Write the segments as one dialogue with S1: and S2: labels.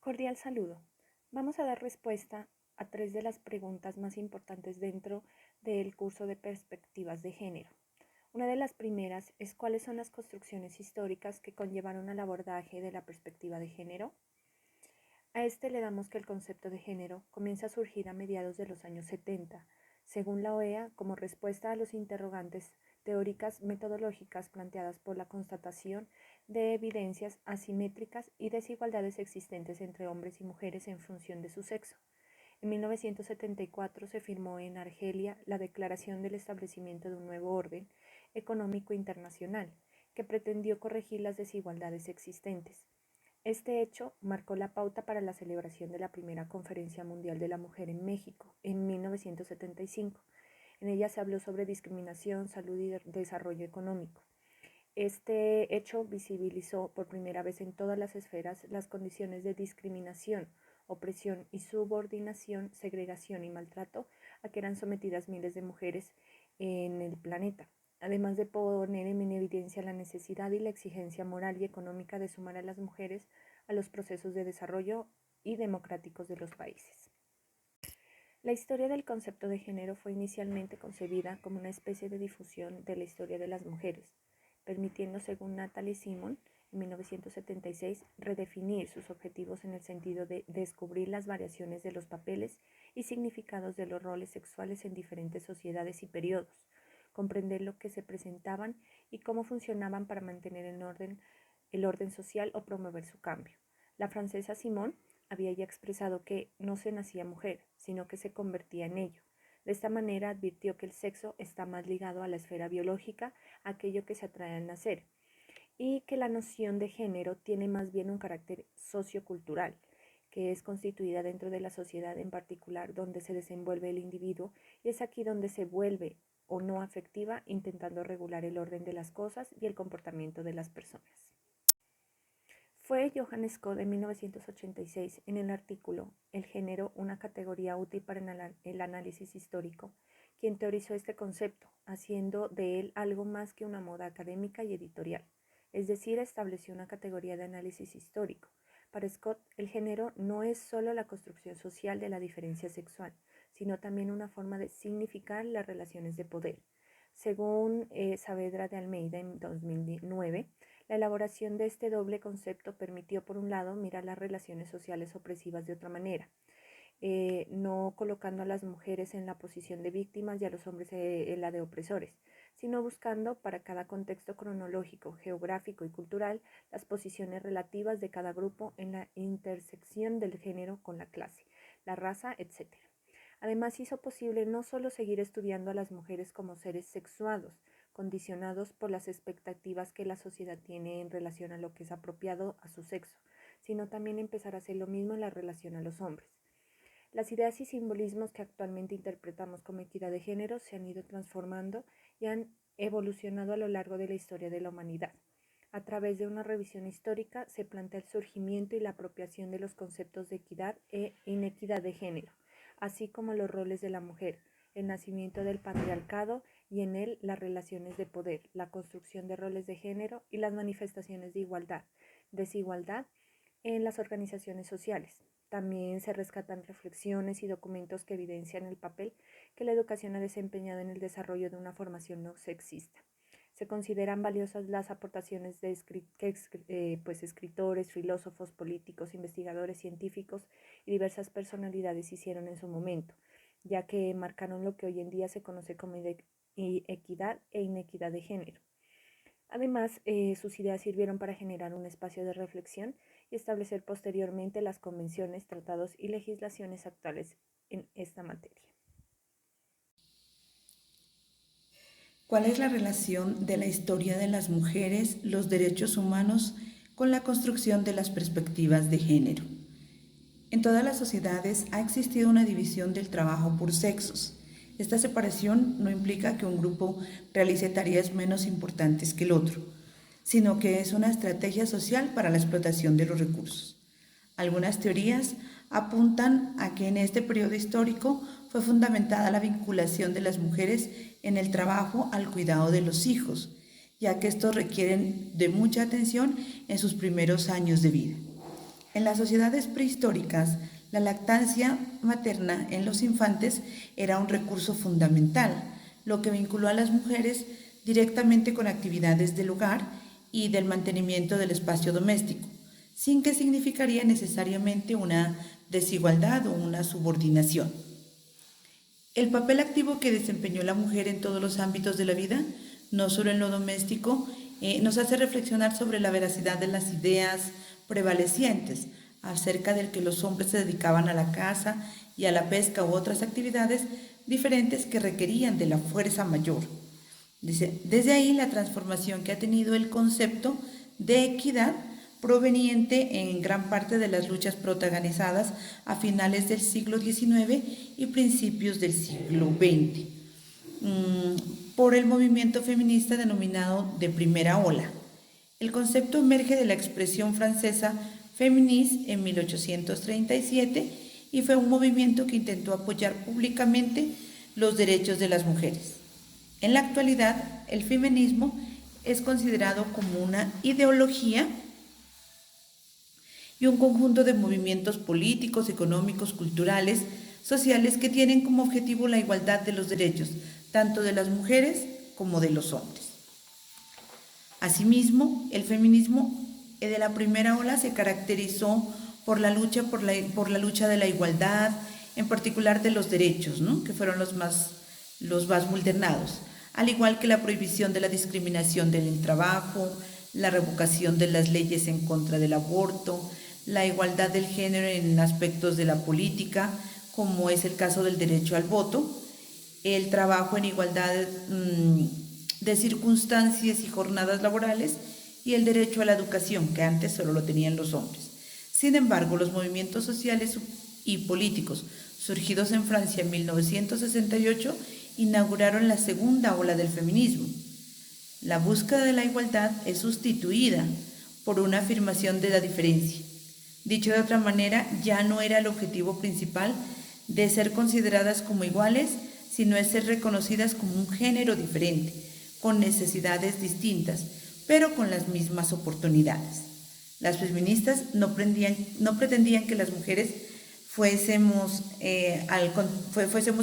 S1: Cordial saludo. Vamos a dar respuesta a tres de las preguntas más importantes dentro del curso de perspectivas de género. Una de las primeras es cuáles son las construcciones históricas que conllevaron al abordaje de la perspectiva de género. A este le damos que el concepto de género comienza a surgir a mediados de los años 70, según la OEA, como respuesta a los interrogantes teóricas metodológicas planteadas por la constatación de evidencias asimétricas y desigualdades existentes entre hombres y mujeres en función de su sexo. En 1974 se firmó en Argelia la Declaración del Establecimiento de un Nuevo Orden Económico Internacional, que pretendió corregir las desigualdades existentes. Este hecho marcó la pauta para la celebración de la primera Conferencia Mundial de la Mujer en México en 1975. En ella se habló sobre discriminación, salud y desarrollo económico. Este hecho visibilizó por primera vez en todas las esferas las condiciones de discriminación, opresión y subordinación, segregación y maltrato a que eran sometidas miles de mujeres en el planeta, además de poner en evidencia la necesidad y la exigencia moral y económica de sumar a las mujeres a los procesos de desarrollo y democráticos de los países. La historia del concepto de género fue inicialmente concebida como una especie de difusión de la historia de las mujeres, permitiendo, según Natalie Simon, en 1976, redefinir sus objetivos en el sentido de descubrir las variaciones de los papeles y significados de los roles sexuales en diferentes sociedades y periodos, comprender lo que se presentaban y cómo funcionaban para mantener el orden social o promover su cambio. La francesa Simone había ya expresado que no se nacía mujer, sino que se convertía en ello. De esta manera advirtió que el sexo está más ligado a la esfera biológica, aquello que se atrae al nacer, y que la noción de género tiene más bien un carácter sociocultural, que es constituida dentro de la sociedad en particular donde se desenvuelve el individuo, y es aquí donde se vuelve o no afectiva, intentando regular el orden de las cosas y el comportamiento de las personas. Fue Johann Scott en 1986 en el artículo El género, una categoría útil para el análisis histórico, quien teorizó este concepto, haciendo de él algo más que una moda académica y editorial, es decir, estableció una categoría de análisis histórico. Para Scott, el género no es solo la construcción social de la diferencia sexual, sino también una forma de significar las relaciones de poder. Según Saavedra de Almeida en 2009, la elaboración de este doble concepto permitió, por un lado, mirar las relaciones sociales opresivas de otra manera, no colocando a las mujeres en la posición de víctimas y a los hombres en la de opresores, sino buscando para cada contexto cronológico, geográfico y cultural las posiciones relativas de cada grupo en la intersección del género con la clase, la raza, etc. Además, hizo posible no solo seguir estudiando a las mujeres como seres sexuados, condicionados por las expectativas que la sociedad tiene en relación a lo que es apropiado a su sexo, sino también empezar a hacer lo mismo en la relación a los hombres. Las ideas y simbolismos que actualmente interpretamos como equidad de género se han ido transformando y han evolucionado a lo largo de la historia de la humanidad. A través de una revisión histórica se plantea el surgimiento y la apropiación de los conceptos de equidad e inequidad de género, así como los roles de la mujer, el nacimiento del patriarcado y en él las relaciones de poder, la construcción de roles de género y las manifestaciones de igualdad, desigualdad en las organizaciones sociales. También se rescatan reflexiones y documentos que evidencian el papel que la educación ha desempeñado en el desarrollo de una formación no sexista. Se consideran valiosas las aportaciones de escritores, filósofos, políticos, investigadores, científicos y diversas personalidades hicieron en su momento, ya que marcaron lo que hoy en día se conoce como equidad e inequidad de género. Además, sus ideas sirvieron para generar un espacio de reflexión y establecer posteriormente las convenciones, tratados y legislaciones actuales en esta materia.
S2: ¿Cuál es la relación de la historia de las mujeres, los derechos humanos, con la construcción de las perspectivas de género? En todas las sociedades ha existido una división del trabajo por sexos. Esta separación no implica que un grupo realice tareas menos importantes que el otro, sino que es una estrategia social para la explotación de los recursos. Algunas teorías apuntan a que en este periodo histórico fue fundamentada la vinculación de las mujeres en el trabajo al cuidado de los hijos, ya que estos requieren de mucha atención en sus primeros años de vida. En las sociedades prehistóricas, la lactancia materna en los infantes era un recurso fundamental, lo que vinculó a las mujeres directamente con actividades del hogar y del mantenimiento del espacio doméstico, sin que significaría necesariamente una desigualdad o una subordinación. El papel activo que desempeñó la mujer en todos los ámbitos de la vida, no solo en lo doméstico, nos hace reflexionar sobre la veracidad de las ideas prevalecientes acerca del que los hombres se dedicaban a la caza y a la pesca u otras actividades diferentes que requerían de la fuerza mayor. Desde ahí la transformación que ha tenido el concepto de equidad proveniente en gran parte de las luchas protagonizadas a finales del siglo XIX y principios del siglo XX por el movimiento feminista denominado de primera ola. El concepto emerge de la expresión francesa féminisme en 1837 y fue un movimiento que intentó apoyar públicamente los derechos de las mujeres. En la actualidad, el feminismo es considerado como una ideología y un conjunto de movimientos políticos, económicos, culturales, sociales que tienen como objetivo la igualdad de los derechos, tanto de las mujeres como de los hombres. Asimismo, el feminismo de la primera ola se caracterizó por la lucha de la igualdad, en particular de los derechos, ¿no?, que fueron los más vulnerados, al igual que la prohibición de la discriminación en el trabajo, la revocación de las leyes en contra del aborto, la igualdad del género en aspectos de la política, como es el caso del derecho al voto, el trabajo en igualdad de circunstancias y jornadas laborales y el derecho a la educación, que antes solo lo tenían los hombres. Sin embargo, los movimientos sociales y políticos surgidos en Francia en 1968 inauguraron la segunda ola del feminismo. La búsqueda de la igualdad es sustituida por una afirmación de la diferencia. Dicho de otra manera, ya no era el objetivo principal de ser consideradas como iguales, sino es ser reconocidas como un género diferente, con necesidades distintas, pero con las mismas oportunidades. Las feministas no pretendían que las mujeres fuésemos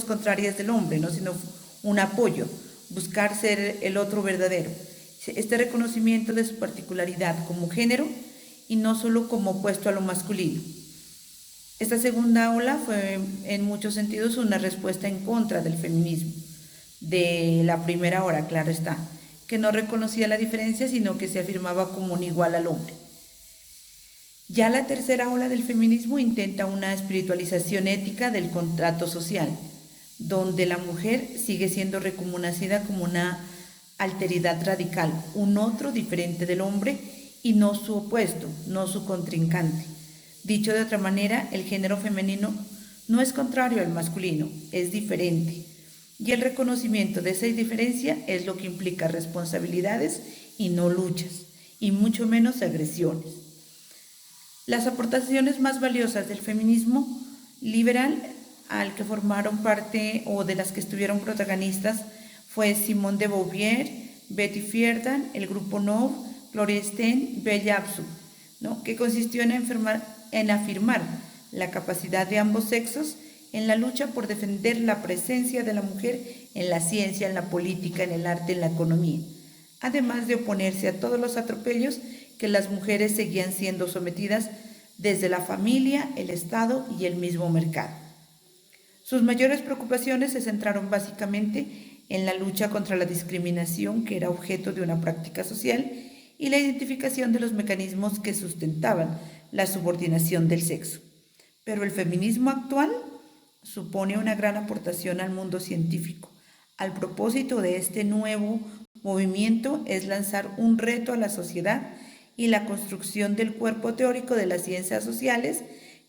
S2: contrarias del hombre, ¿no?, sino un apoyo, buscar ser el otro verdadero. Este reconocimiento de su particularidad como género y no solo como opuesto a lo masculino. Esta segunda ola fue en muchos sentidos una respuesta en contra del feminismo de la primera ola, claro está, que no reconocía la diferencia, sino que se afirmaba como un igual al hombre. Ya la tercera ola del feminismo intenta una espiritualización ética del contrato social, donde la mujer sigue siendo reconocida como una alteridad radical, un otro diferente del hombre y no su opuesto, no su contrincante. Dicho de otra manera, el género femenino no es contrario al masculino, es diferente. Y el reconocimiento de esa diferencia es lo que implica responsabilidades y no luchas, y mucho menos agresiones. Las aportaciones más valiosas del feminismo liberal al que formaron parte o de las que estuvieron protagonistas fue Simone de Beauvoir, Betty Friedan, el grupo NOV, Gloria Steinem, Bella Abzug, ¿no?, que consistió en afirmar la capacidad de ambos sexos en la lucha por defender la presencia de la mujer en la ciencia, en la política, en el arte, en la economía, además de oponerse a todos los atropellos que las mujeres seguían siendo sometidas desde la familia, el Estado y el mismo mercado. Sus mayores preocupaciones se centraron básicamente en la lucha contra la discriminación, que era objeto de una práctica social, y la identificación de los mecanismos que sustentaban la subordinación del sexo. Pero el feminismo actual supone una gran aportación al mundo científico. Al propósito de este nuevo movimiento es lanzar un reto a la sociedad y la construcción del cuerpo teórico de las ciencias sociales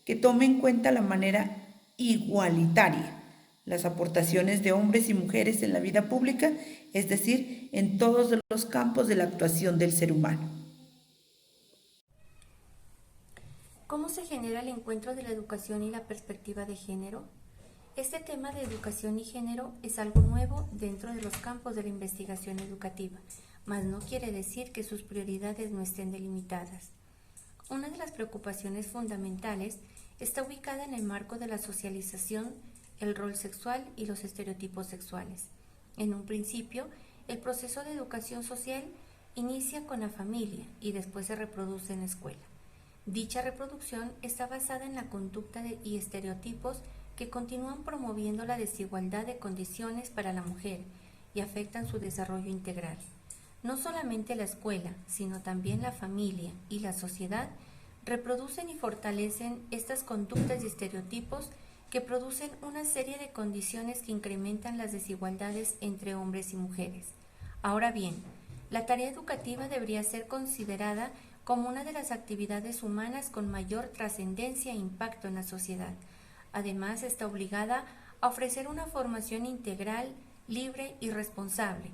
S2: que tome en cuenta la manera igualitaria las aportaciones de hombres y mujeres en la vida pública, es decir, en todos los campos de la actuación del ser humano.
S3: ¿Cómo se genera el encuentro de la educación y la perspectiva de género? Este tema de educación y género es algo nuevo dentro de los campos de la investigación educativa, mas no quiere decir que sus prioridades no estén delimitadas. Una de las preocupaciones fundamentales está ubicada en el marco de la socialización, el rol sexual y los estereotipos sexuales. En un principio, el proceso de educación social inicia con la familia y después se reproduce en la escuela. Dicha reproducción está basada en la conducta y estereotipos que continúan promoviendo la desigualdad de condiciones para la mujer y afectan su desarrollo integral. No solamente la escuela, sino también la familia y la sociedad reproducen y fortalecen estas conductas y estereotipos que producen una serie de condiciones que incrementan las desigualdades entre hombres y mujeres. Ahora bien, la tarea educativa debería ser considerada como una de las actividades humanas con mayor trascendencia e impacto en la sociedad. Además, está obligada a ofrecer una formación integral, libre y responsable,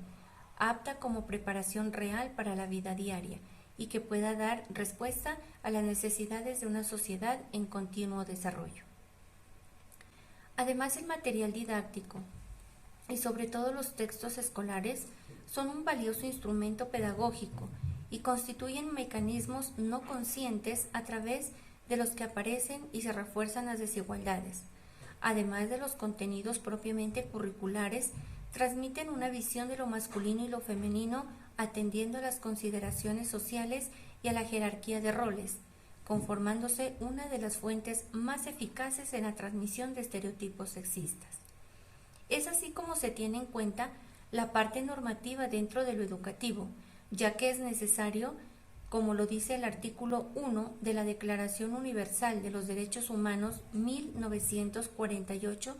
S3: apta como preparación real para la vida diaria y que pueda dar respuesta a las necesidades de una sociedad en continuo desarrollo. Además, el material didáctico y sobre todo los textos escolares son un valioso instrumento pedagógico y constituyen mecanismos no conscientes a través de los que aparecen y se refuerzan las desigualdades. Además de los contenidos propiamente curriculares, transmiten una visión de lo masculino y lo femenino atendiendo a las consideraciones sociales y a la jerarquía de roles, conformándose una de las fuentes más eficaces en la transmisión de estereotipos sexistas. Es así como se tiene en cuenta la parte normativa dentro de lo educativo, ya que es necesario, como lo dice el artículo 1 de la Declaración Universal de los Derechos Humanos 1948,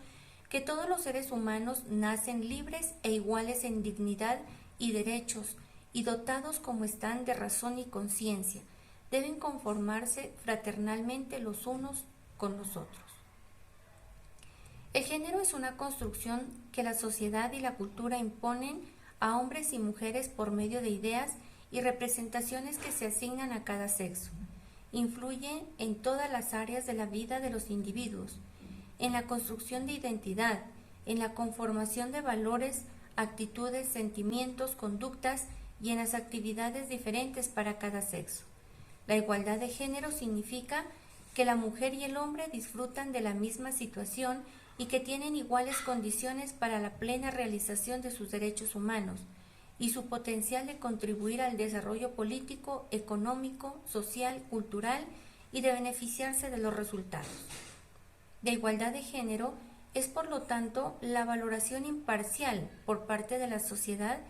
S3: que todos los seres humanos nacen libres e iguales en dignidad y derechos, y dotados como están de razón y conciencia, deben conformarse fraternalmente los unos con los otros. El género es una construcción que la sociedad y la cultura imponen a hombres y mujeres por medio de ideas y representaciones que se asignan a cada sexo. Influye en todas las áreas de la vida de los individuos, en la construcción de identidad, en la conformación de valores, actitudes, sentimientos, conductas y en las actividades diferentes para cada sexo. La igualdad de género significa que la mujer y el hombre disfrutan de la misma situación y que tienen iguales condiciones para la plena realización de sus derechos humanos y su potencial de contribuir al desarrollo político, económico, social, cultural y de beneficiarse de los resultados. La igualdad de género es, por lo tanto, la valoración imparcial por parte de la sociedad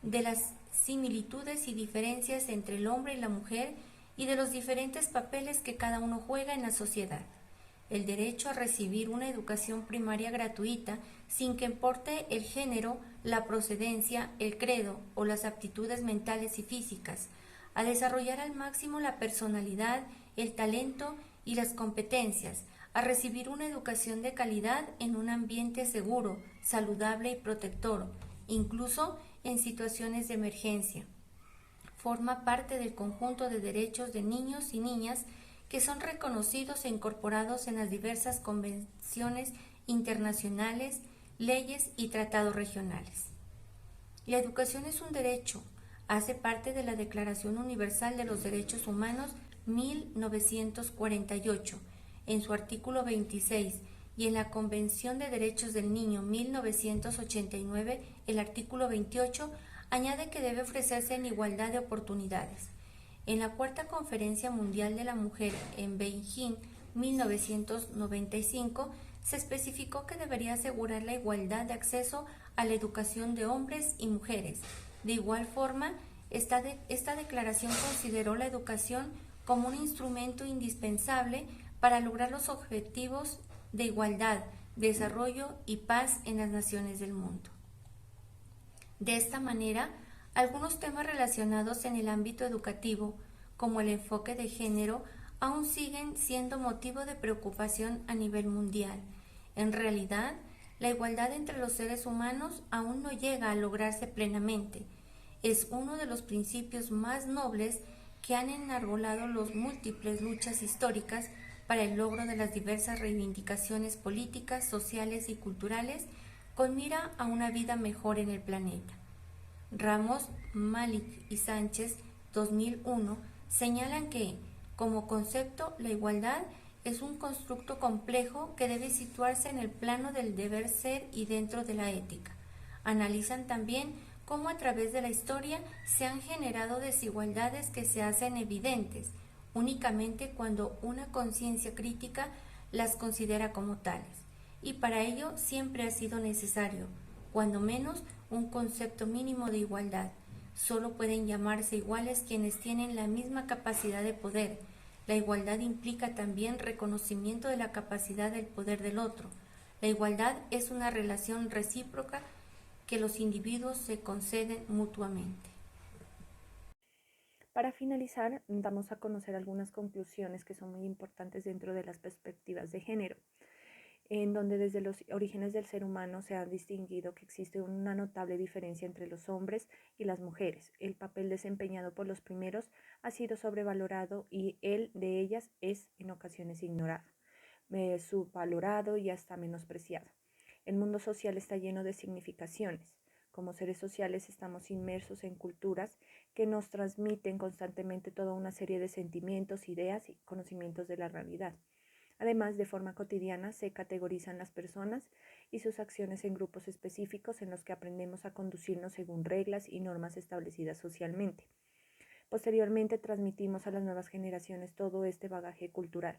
S3: de las similitudes y diferencias entre el hombre y la mujer y de los diferentes papeles que cada uno juega en la sociedad. El derecho a recibir una educación primaria gratuita sin que importe el género, la procedencia, el credo o las aptitudes mentales y físicas, a desarrollar al máximo la personalidad, el talento y las competencias, a recibir una educación de calidad en un ambiente seguro, saludable y protector, incluso en situaciones de emergencia. Forma parte del conjunto de derechos de niños y niñas que son reconocidos e incorporados en las diversas convenciones internacionales, leyes y tratados regionales. La educación es un derecho, hace parte de la Declaración Universal de los Derechos Humanos 1948, en su artículo 26, y en la Convención de Derechos del Niño 1989, el artículo 28, añade que debe ofrecerse en igualdad de oportunidades. En la Cuarta Conferencia Mundial de la Mujer en Beijing 1995 se especificó que debería asegurar la igualdad de acceso a la educación de hombres y mujeres. De igual forma, esta declaración consideró la educación como un instrumento indispensable para lograr los objetivos de igualdad, desarrollo y paz en las naciones del mundo. De esta manera, algunos temas relacionados en el ámbito educativo, como el enfoque de género, aún siguen siendo motivo de preocupación a nivel mundial. En realidad, la igualdad entre los seres humanos aún no llega a lograrse plenamente. Es uno de los principios más nobles que han enarbolado las múltiples luchas históricas para el logro de las diversas reivindicaciones políticas, sociales y culturales con mira a una vida mejor en el planeta. Ramos, Malik y Sánchez, 2001, señalan que Como concepto, la igualdad es un constructo complejo que debe situarse en el plano del deber ser y dentro de la ética. Analizan también cómo a través de la historia se han generado desigualdades que se hacen evidentes únicamente cuando una conciencia crítica las considera como tales. Y para ello siempre ha sido necesario, cuando menos, un concepto mínimo de igualdad. Solo pueden llamarse iguales quienes tienen la misma capacidad de poder. La igualdad implica también reconocimiento de la capacidad del poder del otro. La igualdad es una relación recíproca que los individuos se conceden mutuamente.
S1: Para finalizar, damos a conocer algunas conclusiones que son muy importantes dentro de las perspectivas de género, en donde desde los orígenes del ser humano se ha distinguido que existe una notable diferencia entre los hombres y las mujeres. El papel desempeñado por los primeros ha sido sobrevalorado y el de ellas es en ocasiones ignorado, subvalorado y hasta menospreciado. El mundo social está lleno de significaciones. Como seres sociales estamos inmersos en culturas que nos transmiten constantemente toda una serie de sentimientos, ideas y conocimientos de la realidad. Además, de forma cotidiana se categorizan las personas y sus acciones en grupos específicos en los que aprendemos a conducirnos según reglas y normas establecidas socialmente. Posteriormente transmitimos a las nuevas generaciones todo este bagaje cultural.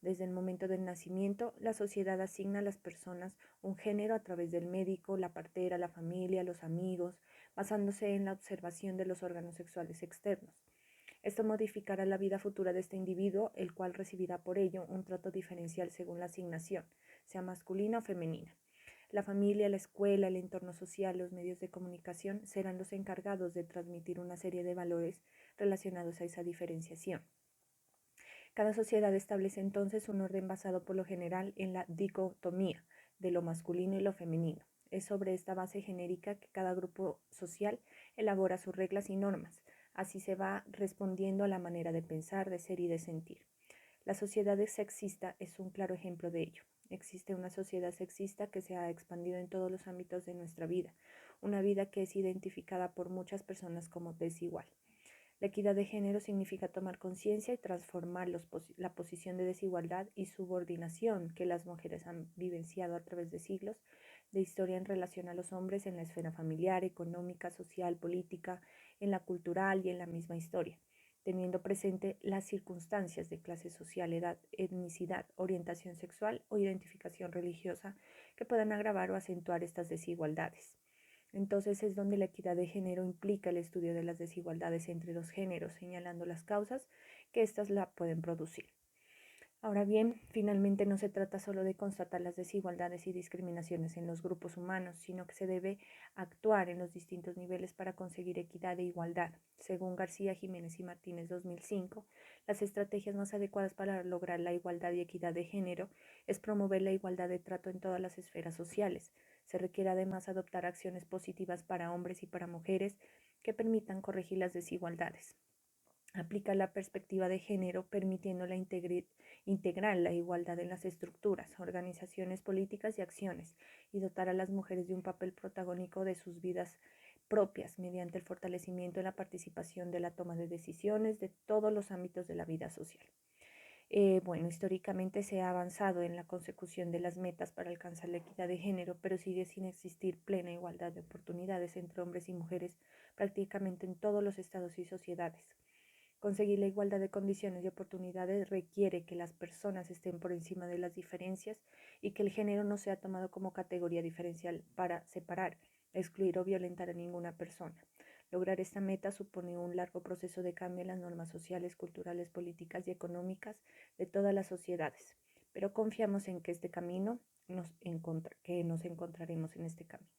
S1: Desde el momento del nacimiento, la sociedad asigna a las personas un género a través del médico, la partera, la familia, los amigos, basándose en la observación de los órganos sexuales externos. Esto modificará la vida futura de este individuo, el cual recibirá por ello un trato diferencial según la asignación, sea masculina o femenina. La familia, la escuela, el entorno social, los medios de comunicación serán los encargados de transmitir una serie de valores relacionados a esa diferenciación. Cada sociedad establece entonces un orden basado por lo general en la dicotomía de lo masculino y lo femenino. Es sobre esta base genérica que cada grupo social elabora sus reglas y normas. Así se va respondiendo a la manera de pensar, de ser y de sentir. La sociedad sexista es un claro ejemplo de ello. Existe una sociedad sexista que se ha expandido en todos los ámbitos de nuestra vida, una vida que es identificada por muchas personas como desigual. La equidad de género significa tomar conciencia y transformar la posición de desigualdad y subordinación que las mujeres han vivenciado a través de siglos de historia en relación a los hombres en la esfera familiar, económica, social, política, en la cultural y en la misma historia, teniendo presente las circunstancias de clase social, edad, etnicidad, orientación sexual o identificación religiosa que puedan agravar o acentuar estas desigualdades. Entonces es donde la equidad de género implica el estudio de las desigualdades entre los géneros, señalando las causas que éstas la pueden producir. Ahora bien, finalmente no se trata solo de constatar las desigualdades y discriminaciones en los grupos humanos, sino que se debe actuar en los distintos niveles para conseguir equidad e igualdad. Según García Jiménez y Martínez 2005, las estrategias más adecuadas para lograr la igualdad y equidad de género es promover la igualdad de trato en todas las esferas sociales. Se requiere además adoptar acciones positivas para hombres y para mujeres que permitan corregir las desigualdades. Aplica la perspectiva de género permitiendo integrar la igualdad en las estructuras, organizaciones políticas y acciones y dotar a las mujeres de un papel protagónico de sus vidas propias mediante el fortalecimiento de la participación de la toma de decisiones de todos los ámbitos de la vida social. Históricamente se ha avanzado en la consecución de las metas para alcanzar la equidad de género, pero sigue sin existir plena igualdad de oportunidades entre hombres y mujeres prácticamente en todos los estados y sociedades. Conseguir la igualdad de condiciones y oportunidades requiere que las personas estén por encima de las diferencias y que el género no sea tomado como categoría diferencial para separar, excluir o violentar a ninguna persona. Lograr esta meta supone un largo proceso de cambio en las normas sociales, culturales, políticas y económicas de todas las sociedades, pero confiamos en que nos encontraremos en este camino.